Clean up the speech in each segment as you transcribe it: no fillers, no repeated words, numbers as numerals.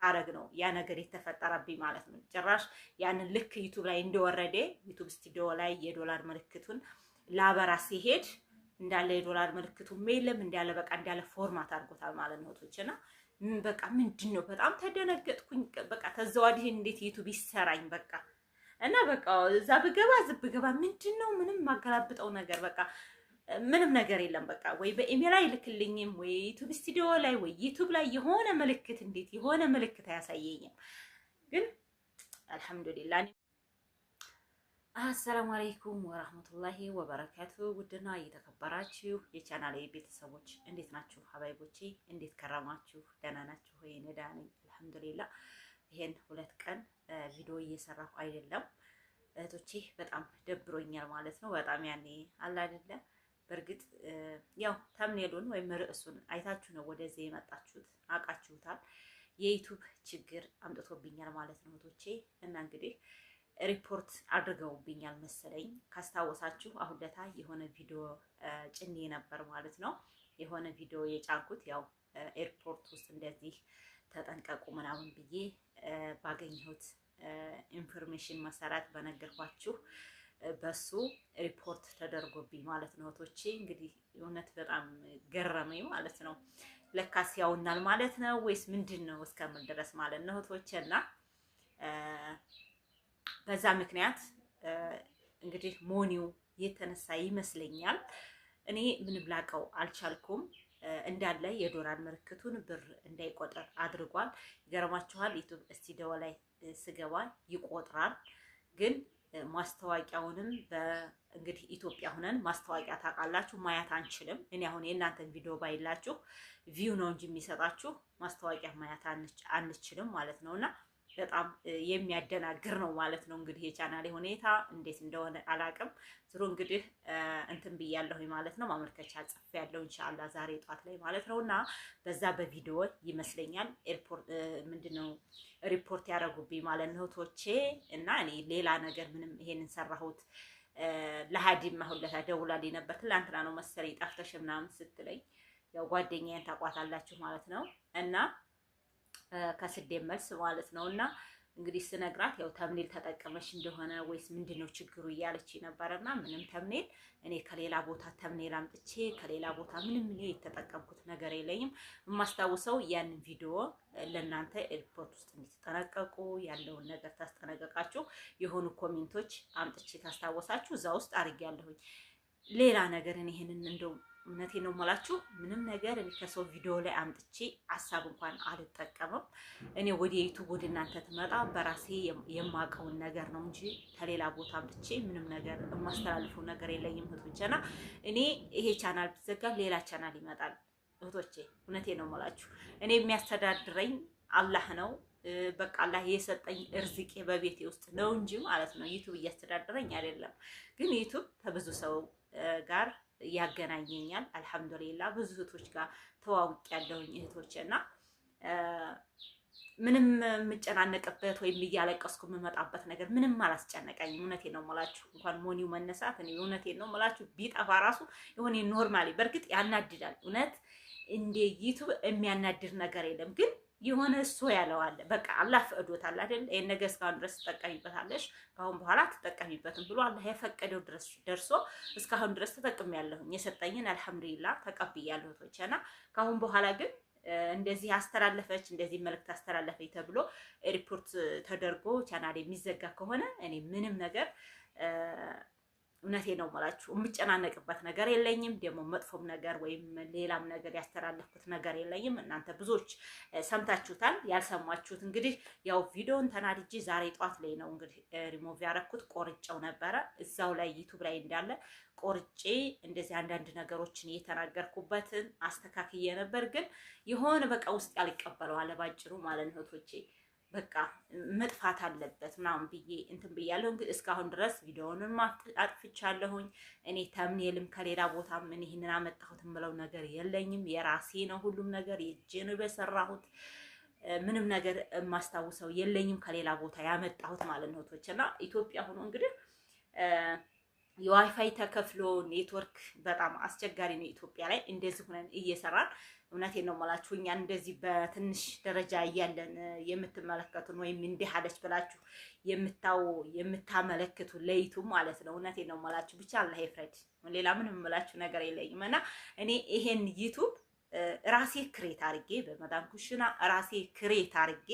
ታረግ ነው ያ ነገር የተፈጠረብኝ ማለት ነው። ጭራሽ ያንን ልክ ዩቲዩብ ላይ እንደወረደ ዩቲዩብ ስቱዲዮ ላይ የዶላር ምልክቱን ላበራ ሲሄድ እንዳለ የዶላር ምልክቱ የለም እንዳለ በቃ እንዳለ ፎርማት አድርጎታል ማለት ነው እህቶችና በቃ ምንድነው በጣም ተደነገጥኩኝ። በቃ ተዘዋዲህ እንዴት ዩቲዩብ ይሰራኝ በቃ እና በቃ እዛ ብገባ ምንድነው ምንም ማገላብጠው ነገር በቃ ምንም ነገር የለም። በቃ ወይ በኢሜል አይልክልኝም ወይ ዩቲዩብ ስቱዲዮ ላይ ወይ ዩቲዩብ ላይ የሆነ ምልክት እንዴት የሆነ ምልክት አያሳየኝም። ግን አልሐምዱሊላህ። አሰላሙ አለይኩም ወራህመቱላሂ ወበረካቱ። ውድና እየተከበራችሁ የቻናሌ ቤተሰቦች እንዴት ናችሁ? ሀባይቦቼ እንዴት ከረማችሁ? ደህና ናችሁ ወይ? እኔ ደህና ነኝ አልሐምዱሊላህ። ይሄን 2 ቀን ቪዲዮ እየሰራሁ አይደለም እህቶቼ፣ በጣም ደብሮኛል ማለት ነው። በጣም ያኔ አለ አይደለ። በእርግጥ ያው ተምኔሉን ወይም ርዕሱን አይታችሁ ነው ወደዚህ የመጣችሁት፣ አውቃችሁታል። የዩቲዩብ ችግር አምጥቶብኛል ማለት ነው እህቶቼ። እና እንግዲህ ሪፖርት አድርገውብኛል መሰለኝ። ካስታወሳችሁ አሁን ለታ የሆነ ቪዲዮ ጭኔ ነበር ማለት ነው። የሆነ ቪዲዮ የጫንኩት ያው ኤርፖርት ውስጥ እንደዚህ ተጠንቀቁ ምናምን ብዬ ባገኘሁት ኢንፎርሜሽን መሰረት በነገርኳችሁ በሱ ሪፖርት ተደርጎብኝ ማለት ነው እህቶቼ። እንግዲህ እውነት በጣም ገረመኝ ማለት ነው። ለካስ ያውናል ማለት ነው ወይስ ምንድነው እስከምን ድረስ ማለት ነው እህቶቼ። እና በዛ ምክንያት እንግዲህ ሞኒው የተነሳ ይመስለኛል እኔ ምንም ላቀው አልቻልኩም። እንዳለ የዶላር ምልክቱን ብር እንዳይቆጥር አድርጓል። ይገርማችኋል ዩቲዩብ ስቱዲዮ ላይ ስገባ ይቆጥራል፣ ግን ማስታወቂያውንም በእንግዲህ ኢትዮጵያ ሆነን ማስታወቂያ ታውቃላችሁ ማየት አንችልም። እኔ አሁን የእናንተን ቪዲዮ ባይላችሁ ቪው ነው እንጂ የሚሰጣችሁ ማስታወቂያ ማየት አንችልም ማለት ነውና በጣም የሚያደናግር ነው ማለት ነው። እንግዲህ የቻናሌ ሁኔታ እንዴት እንደሆነ አላቅም። ዝሮ እንግዲህ እንትን ብያለሁኝ ማለት ነው። ማመልከቻ ጽፌያለሁ ኢንሻአላህ ዛሬ ጧት ላይ ማለት ነውና በዛ በቪዲዮ ይመስለኛል ኤርፖርት ምንድነው ሪፖርት ያደረጉብኝ ማለት ነው እህቶቼ። እና እኔ ሌላ ነገር ምንም ይሄንን ሰራሁት ለሃዲም አሁን ለታ ደውላልኝ ነበር። ትላንትና ነው መሰለኝ ጠፍተሽ ምናምን ስትለኝ ያው ጓደኛዬን ታቋታላችሁ ማለት ነው። እና ከስደት መልስ ማለት ነውና እንግዲህ ስነግራት ያው ተምኔል ተጠቀመሽ እንደሆነ ወይስ ምንድነው ችግሩ እያለች ነበርና ምንም ተምኔል እኔ ከሌላ ቦታ ተምኔል አምጥቼ ከሌላ ቦታ ምንም የተጠቀምኩት ነገር የለኝም። የማስታውሰው ያን ቪዲዮ ለእናንተ ኤርፖርት ውስጥ እንድትጠነቀቁ ያለውን ነገር ታስጠነቀቃችሁ የሆኑ ኮሜንቶች አምጥቼ ታስታወሳችሁ እዛ ውስጥ አድርጌያለሁኝ። ሌላ ነገር እኔ ይሄንን እንደው እውነቴን ነው የምላችሁ ምንም ነገር እኔ ከሰው ቪዲዮ ላይ አምጥቼ ሀሳብ እንኳን አልጠቀምም። እኔ ወደ ዩቲዩብ ወደ እናንተ ትመጣ በራሴ የማውቀውን ነገር ነው እንጂ ከሌላ ቦታ አምጥቼ ምንም ነገር የማስተላልፈው ነገር የለኝም እህቶቼና እኔ ይሄ ቻናል ቢዘጋ ሌላ ቻናል ይመጣል እህቶቼ። እውነቴን ነው የምላችሁ እኔ የሚያስተዳድረኝ አላህ ነው። በቃ አላህ የሰጠኝ እርዝቄ በቤቴ ውስጥ ነው እንጂ ማለት ነው ዩቲዩብ እያስተዳደረኝ አይደለም። ግን ዩቲዩብ ከብዙ ሰው ጋር ያገናኘኛል አልሐምዱሊላህ። ብዙ እህቶች ጋር ተዋውቂያለሁኝ እህቶቼና ምንም የምጨናነቅበት ወይም እያለቀስኩ የምመጣበት ነገር ምንም አላስጨነቀኝም። እውነቴን ነው የምላችሁ እንኳን ሞኒው መነሳት እኔ እውነቴን ነው የምላችሁ ቢጠፋ ራሱ የሆነ ኖርማሊ በእርግጥ ያናድዳል። እውነት እንደ ዩቲዩብ የሚያናድድ ነገር የለም፣ ግን የሆነ እሱ ያለው አለ በቃ አላህ ፈቅዶታል አይደል? ይሄን ነገር እስካሁን ድረስ ተጠቀሚበታለሽ ካሁን በኋላ ተጠቀሚበትም ብሎ አላህ የፈቀደው ድረስ ደርሶ እስካሁን ድረስ ተጠቅሜያለሁኝ። የሰጠኝን አልሐምዱሊላህ ተቀብያለሁ እህቶቼና ካሁን በኋላ ግን እንደዚህ አስተላለፈች እንደዚህ መልእክት አስተላለፈች ተብሎ ሪፖርት ተደርጎ ቻናል የሚዘጋ ከሆነ እኔ ምንም ነገር እውነቴን ነው የምላችሁ የምጨናነቅበት ነገር የለኝም። ደግሞ መጥፎም ነገር ወይም ሌላም ነገር ያስተላለፍኩት ነገር የለኝም። እናንተ ብዙዎች ሰምታችሁታል። ያልሰማችሁት እንግዲህ ያው ቪዲዮን ተናድጄ ዛሬ ጧት ላይ ነው እንግዲህ ሪሞቭ ያደረኩት። ቆርጬው ነበረ እዛው ላይ ዩቲዩብ ላይ እንዳለ ቆርጬ እንደዚህ አንዳንድ ነገሮችን እየተናገርኩበትን አስተካክዬ ነበር። ግን የሆነ በቃ ውስጥ ያልቀበለው አለ ባጭሩ ማለት ነው እህቶቼ። በቃ መጥፋት አለበት ምናምን ብዬ እንትን ብያለሁ። እንግዲህ እስካሁን ድረስ ቪዲዮውንም አጥፍቻለሁኝ። እኔ ተምኔልም ከሌላ ቦታ ምን ይሄንን አመጣሁት የምለው ነገር የለኝም። የራሴ ነው ሁሉም ነገር የእጄ ነው በሰራሁት። ምንም ነገር የማስታውሰው የለኝም ከሌላ ቦታ ያመጣሁት ማለት ነው እህቶቼና ኢትዮጵያ ሆኖ እንግዲህ የዋይፋይ ተከፍሎ ኔትወርክ በጣም አስቸጋሪ ነው ኢትዮጵያ ላይ። እንደዚህ ሆነን እየሰራን እውነቴን ነው የምላችሁ እኛ እንደዚህ በትንሽ ደረጃ እያለን የምትመለከቱን ወይም እንዲህ አለች ብላችሁ የምታመለክቱ ለዩቱብ ማለት ነው። እውነቴን ነው የምላችሁ። ብቻ አላህ ይፍረድ። ሌላ ምንም የምላችሁ ነገር የለኝም። እና እኔ ይሄን ዩቱብ ራሴ ክሬት አድርጌ በመዳም ኩሽና ራሴ ክሬት አድርጌ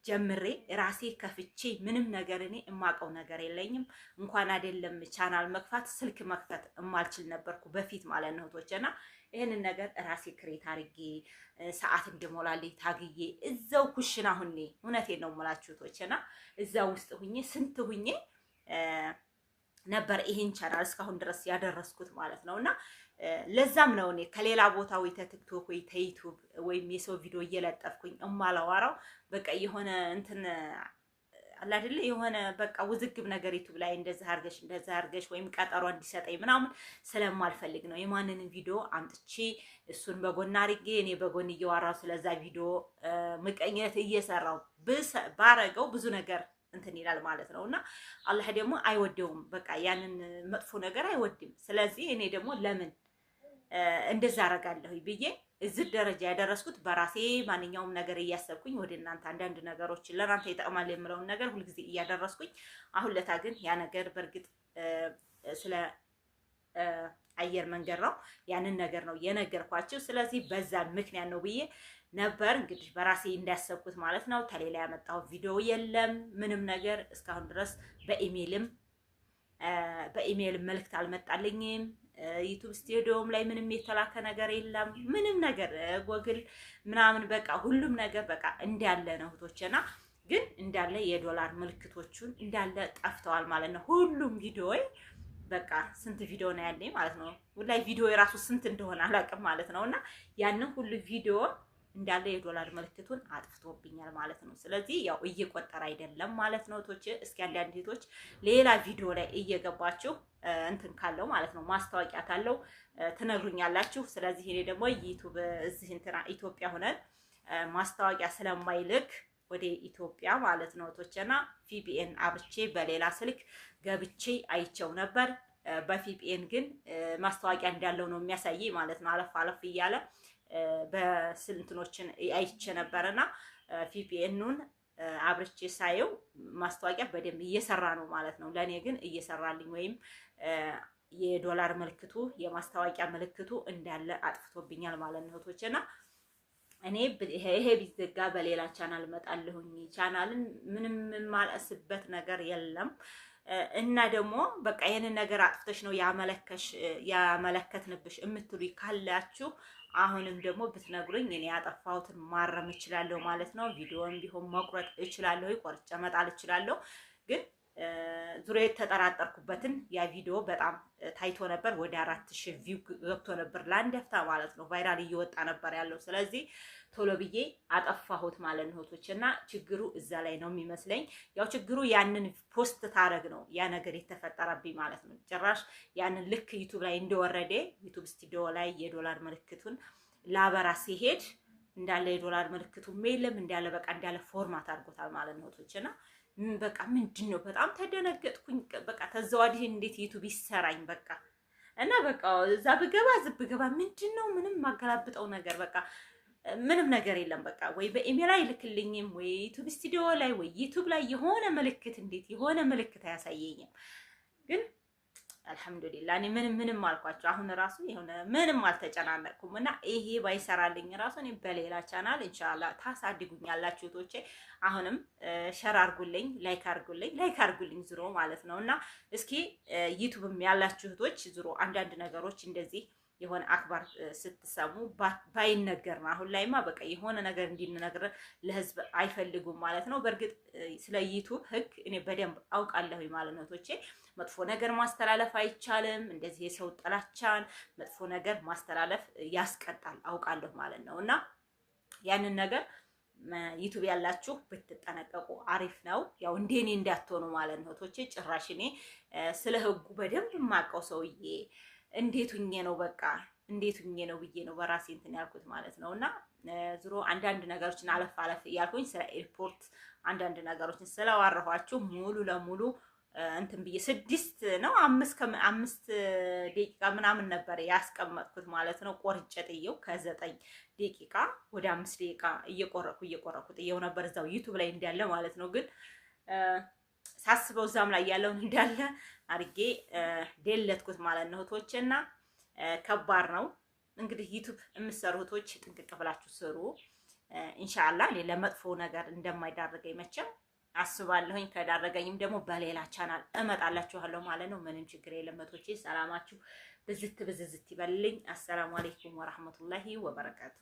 ጀምሬ ራሴ ከፍቼ ምንም ነገር እኔ እማቀው ነገር የለኝም። እንኳን አይደለም ቻናል መክፋት ስልክ መክፈት እማልችል ነበርኩ በፊት ማለት ነው እህቶቼና ይሄንን ነገር ራሴ ክሬት አድርጌ ሰዓት እንድሞላልኝ ታግዬ እዛው ኩሽና ሁኜ እውነቴን ነው የምላችሁ እህቶቼና እዛው ውስጥ ሁኜ ስንት ሁኜ ነበር ይሄን ቻናል እስካሁን ድረስ ያደረስኩት ማለት ነውና ለዛም ነው እኔ ከሌላ ቦታ ወይ ተቲክቶክ ወይ ተዩቲዩብ ወይም የሰው ቪዲዮ እየለጠፍኩኝ እማላወራው በቃ የሆነ እንትን አለ አይደለ የሆነ በቃ ውዝግብ ነገር ዩቲዩብ ላይ እንደዛ አርገሽ ወይም ቀጠሮ እንዲሰጠኝ ምናምን ስለማልፈልግ ነው የማንንም ቪዲዮ አምጥቼ እሱን በጎን አድርጌ እኔ በጎን እየዋራው ስለዛ ቪዲዮ ምቀኝነት እየሰራው ባረገው ብዙ ነገር እንትን ይላል ማለት ነውና አላህ ደግሞ አይወደውም። በቃ ያንን መጥፎ ነገር አይወድም። ስለዚህ እኔ ደግሞ ለምን እንደዛ አረጋለሁ ብዬ እዚህ ደረጃ ያደረስኩት በራሴ ማንኛውም ነገር እያሰብኩኝ ወደ እናንተ አንዳንድ ነገሮች ለናንተ ይጠቅማል የምለውን ነገር ሁልጊዜ እያደረስኩኝ አሁን ለታ ግን ያ ነገር በርግጥ ስለ አየር መንገድ ነው ያንን ነገር ነው የነገርኳችሁ። ስለዚህ በዛ ምክንያት ነው ብዬ ነበር እንግዲህ በራሴ እንዳሰብኩት ማለት ነው። ተሌላ ያመጣው ቪዲዮ የለም ምንም ነገር እስካሁን ድረስ በኢሜል መልእክት አልመጣልኝም። ዩቲዩብ ስቱዲዮም ላይ ምንም የተላከ ነገር የለም ምንም ነገር ጎግል ምናምን በቃ ሁሉም ነገር በቃ እንዳለ ነው እህቶቼና ግን እንዳለ የዶላር ምልክቶቹን እንዳለ ጠፍተዋል ማለት ነው። ሁሉም ቪዲዮ በቃ ስንት ቪዲዮ ነው ያለኝ ማለት ነው። ወላይ ቪዲዮ የራሱ ስንት እንደሆነ አላውቅም ማለት ነውና ያንን ሁሉ ቪዲዮ እንዳለ የዶላር ምልክቱን አጥፍቶብኛል ማለት ነው። ስለዚህ ያው እየቆጠረ አይደለም ማለት ነው። እህቶች እስኪ አንዳንድ እህቶች ሌላ ቪዲዮ ላይ እየገባችሁ እንትን ካለው ማለት ነው ማስታወቂያ ካለው ትነግሩኛላችሁ። ስለዚህ እኔ ደግሞ ዩቲዩብ እዚህ እንትና ኢትዮጵያ ሆነን ማስታወቂያ ስለማይልክ ወደ ኢትዮጵያ ማለት ነው እህቶችና ቪፒኤን አብርቼ በሌላ ስልክ ገብቼ አይቸው ነበር። በቪፒኤን ግን ማስታወቂያ እንዳለው ነው የሚያሳየኝ ማለት ነው። አለፍ አለፍ እያለ በስልትኖችን አይቼ ነበርና ቪፒኤኑን አብርቼ ሳየው ማስታወቂያ በደንብ እየሰራ ነው ማለት ነው። ለኔ ግን እየሰራልኝ ወይም የዶላር ምልክቱ የማስታወቂያ ምልክቱ እንዳለ አጥፍቶብኛል ማለት ነው እህቶቼና እኔ ይሄ ቢዘጋ በሌላ ቻናል መጣለሁኝ። ቻናልን ምንም ማለስበት ነገር የለም እና ደግሞ በቃ ይሄንን ነገር አጥፍተሽ ነው ያመለከትንብሽ እምትሉኝ ካላችሁ አሁንም ደግሞ ብትነግሩኝ እኔ ያጠፋሁትን ማረም እችላለሁ ማለት ነው። ቪዲዮውን ቢሆን መቁረጥ እችላለሁ፣ ቆርጬ መጣል እችላለሁ። ግን ዙሪያ የተጠራጠርኩበትን ያ ቪዲዮ በጣም ታይቶ ነበር። ወደ 4000 ቪው ገብቶ ነበር ለአንድ ህፍታ ማለት ነው። ቫይራል እየወጣ ነበር ያለው። ስለዚህ ቶሎ ብዬ አጠፋሁት ማለት ነው እህቶችና ችግሩ እዛ ላይ ነው የሚመስለኝ። ያው ችግሩ ያንን ፖስት ታረግ ነው ያ ነገር የተፈጠረብኝ ማለት ነው። ጭራሽ ያንን ልክ ዩቲዩብ ላይ እንደወረደ ዩቲዩብ ስቱዲዮ ላይ የዶላር ምልክቱን ላበራ ሲሄድ እንዳለ የዶላር ምልክቱም የለም እንዳለ በቃ እንዳለ ፎርማት አድርጎታል ማለት ነው እህቶችና በቃ ምንድነው በጣም ተደነገጥኩኝ። በቃ ተዘዋዲህ እንዴት ዩቲዩብ ይሰራኝ በቃ እና በቃ እዛ ብገባ ምንድነው ምንም ማገላብጠው ነገር በቃ ምንም ነገር የለም። በቃ ወይ በኢሜል አይልክልኝም ወይ ዩቲዩብ ስቱዲዮ ላይ ወይ ዩቲዩብ ላይ የሆነ ምልክት እንዴት የሆነ ምልክት አያሳየኝም። ግን አልሐምዱሊላህ እኔ ምንም አልኳቸው። አሁን ራሱ የሆነ ምንም አልተጨናነቅኩም እና ይሄ ባይሰራልኝ ራሱ እኔ በሌላ ቻናል ኢንሻአላህ ታሳድጉኛላችሁ እህቶቼ። አሁንም ሸር አርጉልኝ፣ ላይክ አርጉልኝ ዝሮ ማለት ነውና እስኪ ዩቲዩብም ያላችሁ እህቶች ዝሮ አንዳንድ ነገሮች እንደዚህ የሆነ አክባር ስትሰሙ ባይነገር ነው። አሁን ላይማ በቃ የሆነ ነገር እንዲነገር ለህዝብ አይፈልጉም ማለት ነው። በእርግጥ ስለ ዩቲዩብ ህግ እኔ በደንብ አውቃለሁ ማለት ነው እህቶቼ። መጥፎ ነገር ማስተላለፍ አይቻልም። እንደዚህ የሰው ጥላቻን መጥፎ ነገር ማስተላለፍ ያስቀጣል አውቃለሁ ማለት ነው። እና ያንን ነገር ዩቲዩብ ያላችሁ ብትጠነቀቁ አሪፍ ነው። ያው እንደኔ እንዳትሆኑ ማለት ነው እህቶቼ። ጭራሽ እኔ ስለ ህጉ በደንብ የማውቀው ሰውዬ እንዴት ሁኜ ነው በቃ እንዴት ሁኜ ነው ብዬ ነው በራሴ እንትን ያልኩት ማለት ነውና ዝሮ አንዳንድ ነገሮችን አለፍ እያልኩኝ ስለ ኤርፖርት አንዳንድ ነገሮችን ስለዋረኋችሁ ሙሉ ለሙሉ እንትን ብዬ 6 ነው 5 ደቂቃ ምናምን ነበር ያስቀመጥኩት ማለት ነው። ቆርጬ ጥየው ከ9 ደቂቃ ወደ 5 ደቂቃ እየቆረኩ ጥየው ነበር እዛው ዩቲዩብ ላይ እንዳለ ማለት ነው። ግን ሳስበው እዛም ላይ ያለውን እንዳለ አድርጌ ደለትኩት ማለት ነው። እህቶቼና ከባድ ነው እንግዲህ ዩቲዩብ የምትሰሩ እህቶች ጥንቅቅ ብላችሁ ስሩ። ኢንሻአላህ እኔ ለመጥፎ ነገር እንደማይዳረገኝ መቼም አስባለሁኝ። ከዳረገኝም ደግሞ በሌላ ቻናል እመጣላችኋለሁ ማለት ነው። ምንም ችግር የለም እህቶቼ። ሰላማችሁ ብዝት ይበልልኝ። አሰላሙ አለይኩም ወራህመቱላሂ ወበረካቱ።